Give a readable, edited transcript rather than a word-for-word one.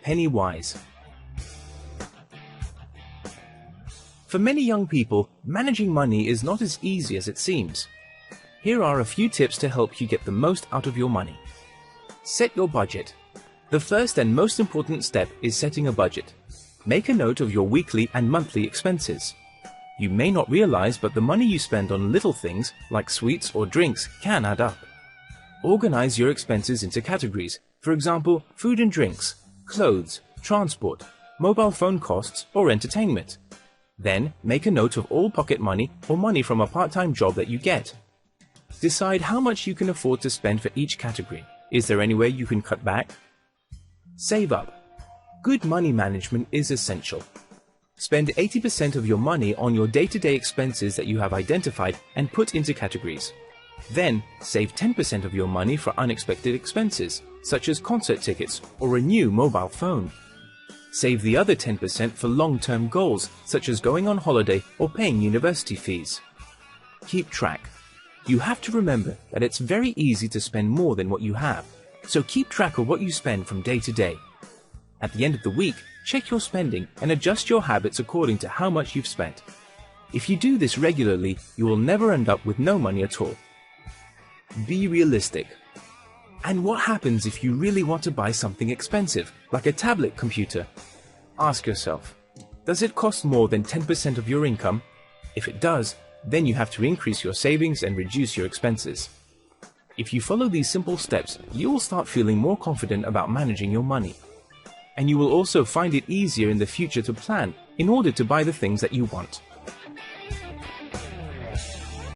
penny wise. For many young people, managing money is not as easy as it seems. Here are a few tips to help you get the most out of your money. Set your budget. The first and most important step is setting a budget. Make a note of your weekly and monthly expenses. You may not realize, but the money you spend on little things like sweets or drinks can add up. Organize your expenses into categories. For example, food and drinks, clothes, transport, mobile phone costs, or entertainment. Then, make a note of all pocket money or money from a part-time job that you get. Decide how much you can afford to spend for each category. Is there anywhere you can cut back? Save up. Good money management is essential. Spend 80% of your money on your day-to-day expenses that you have identified and put into categories. Then, save 10% of your money for unexpected expenses, such as concert tickets or a new mobile phone. Save the other 10% for long-term goals, such as going on holiday or paying university fees. Keep track. You have to remember that it's very easy to spend more than what you have, so keep track of what you spend from day to day. At the end of the week, check your spending and adjust your habits according to how much you've spent. If you do this regularly, you will never end up with no money at all. Be realistic. And what happens if you really want to buy something expensive, like a tablet computer? Ask yourself, does it cost more than 10% of your income? If it does, then you have to increase your savings and reduce your expenses. If you follow these simple steps, you will start feeling more confident about managing your money. And you will also find it easier in the future to plan in order to buy the things that you want.